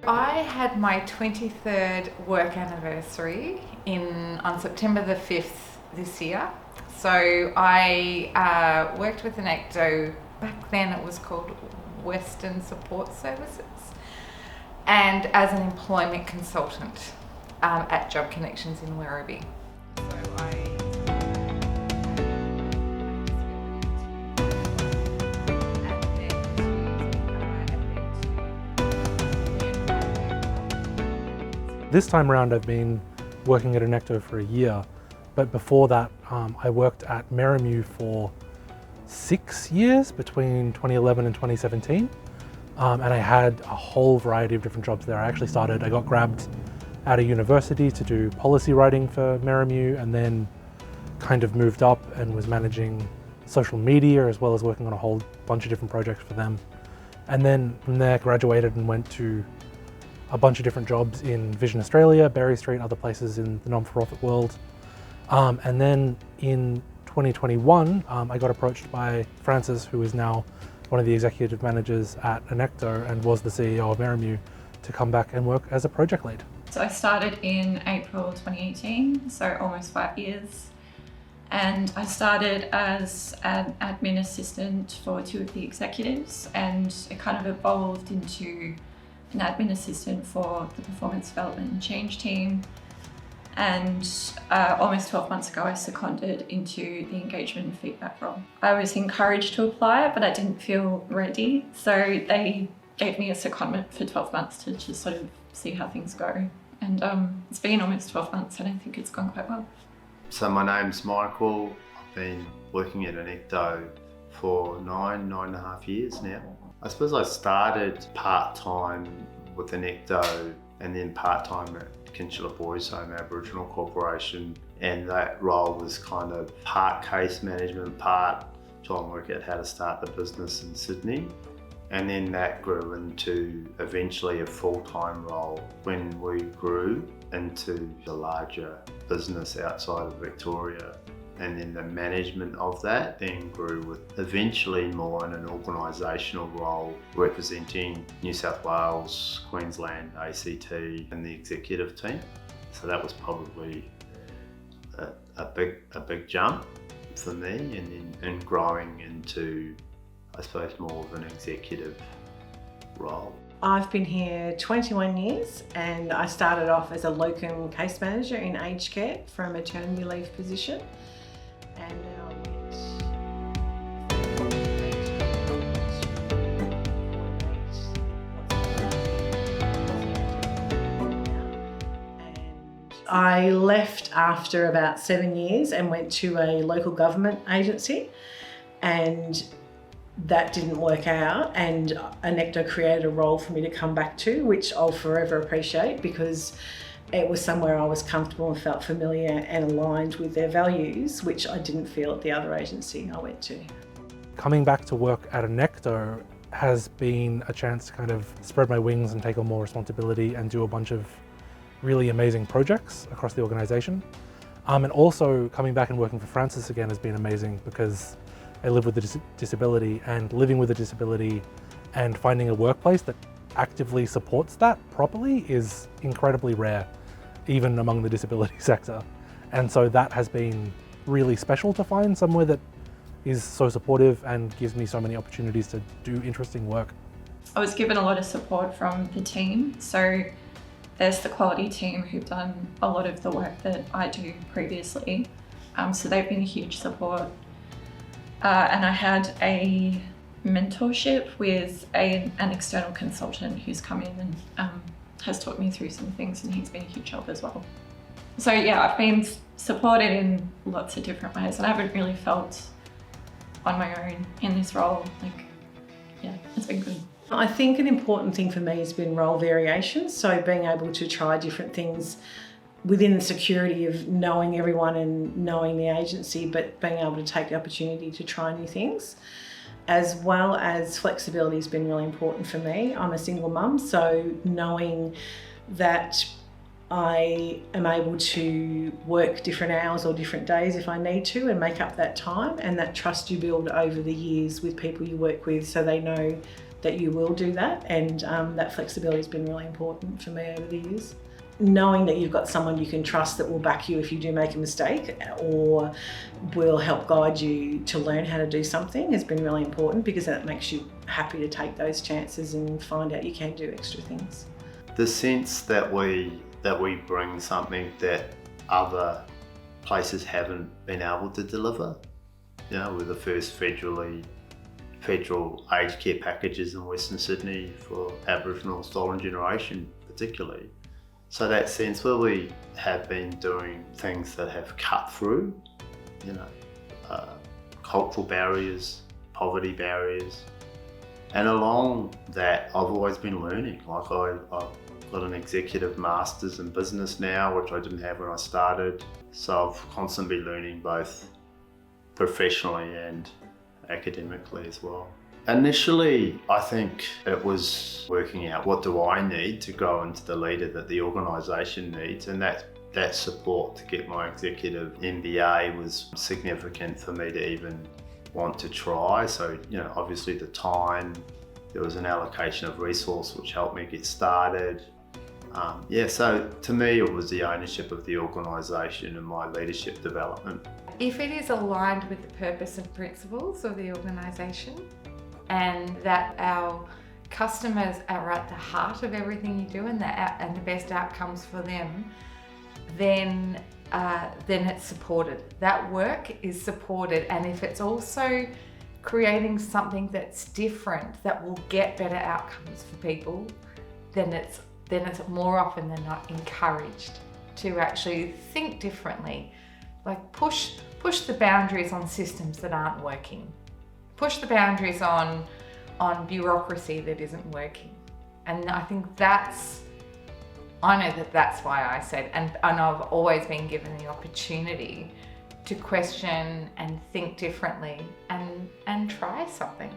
I had my 23rd work anniversary on September the 5th this year. So I worked with Annecto, back then it was called Western Support Services, and as an employment consultant at Job Connections in Werribee. This time around I've been working at Annecto for a year, but before that I worked at Merrimu for 6 years between 2011 and 2017, and I had a whole variety of different jobs there. I got grabbed out of university to do policy writing for Merrimu, and then kind of moved up and was managing social media as well as working on a whole bunch of different projects for them. And then from there graduated and went to a bunch of different jobs in Vision Australia, Berry Street, other places in the non-for-profit world. And then in 2021, I got approached by Francis, who is now one of the executive managers at Annecto and was the CEO of Merrimu, to come back and work as a project lead. So I started in April 2018, so almost 5 years. And I started as an admin assistant for 2 of the executives, and it kind of evolved into an admin assistant for the performance development and change team. And almost 12 months ago, I seconded into the engagement and feedback role. I was encouraged to apply, but I didn't feel ready. So they gave me a secondment for 12 months to just sort of see how things go. And it's been almost 12 months and I think it's gone quite well. So my name's Michael. I've been working at Annecto for 9.5 years now. I suppose I started part-time with Annecto and then part-time at Kinchela Boys Home Aboriginal Corporation, and that role was kind of part case management, part trying to work out how to start the business in Sydney. And then that grew into eventually a full-time role when we grew into the larger business outside of Victoria. And then the management of that then grew with eventually more in an organisational role representing New South Wales, Queensland, ACT and the executive team. So that was probably a big jump for me, and then growing into, I suppose, more of an executive role. I've been here 21 years and I started off as a locum case manager in aged care for a maternity leave position. And then I I left after about 7 years and went to a local government agency, and that didn't work out, and Annecto created a role for me to come back to, which I'll forever appreciate because it was somewhere I was comfortable and felt familiar and aligned with their values, which I didn't feel at the other agency I went to. Coming back to work at Annecto has been a chance to kind of spread my wings and take on more responsibility and do a bunch of really amazing projects across the organisation. And also coming back and working for Francis again has been amazing because I live with a disability, and living with a disability and finding a workplace that actively supports that properly is incredibly rare, even among the disability sector. And so that has been really special to find somewhere that is so supportive and gives me so many opportunities to do interesting work. I was given a lot of support from the team. So there's the quality team who've done a lot of the work that I do previously. So they've been a huge support. And I had a mentorship with an external consultant who's come in and has taught me through some things, and he's been a huge help as well. So yeah, I've been supported in lots of different ways, and I haven't really felt on my own in this role. It's been good. I think an important thing for me has been role variation, so being able to try different things within the security of knowing everyone and knowing the agency, but being able to take the opportunity to try new things. As well as flexibility has been really important for me. I'm a single mum, so knowing that I am able to work different hours or different days if I need to and make up that time, and that trust you build over the years with people you work with, so they know that you will do that, and that flexibility has been really important for me over the years. Knowing that you've got someone you can trust that will back you if you do make a mistake or will help guide you to learn how to do something has been really important, because that makes you happy to take those chances and find out you can do extra things. The sense that we bring something that other places haven't been able to deliver. You know, we're the first federal aged care packages in Western Sydney for Aboriginal stolen generation particularly. So that sense where we have been doing things that have cut through, you know, cultural barriers, poverty barriers, and along that I've always been learning. Like I've got an executive master's in business now, which I didn't have when I started. So I've constantly been learning both professionally and academically as well. Initially, I think it was working out what do I need to grow into the leader that the organisation needs, and that support to get my executive MBA was significant for me to even want to try. So, you know, obviously the time, there was an allocation of resource which helped me get started. So to me it was the ownership of the organisation and my leadership development. If it is aligned with the purpose and principles of the organisation, and that our customers are at the heart of everything you do and the best outcomes for them, then it's supported. That work is supported, and if it's also creating something that's different that will get better outcomes for people, then it's more often than not encouraged to actually think differently. Like push the boundaries on systems that aren't working. Push the boundaries on bureaucracy that isn't working. And I think I know that's why I said, and I've always been given the opportunity to question and think differently and try something.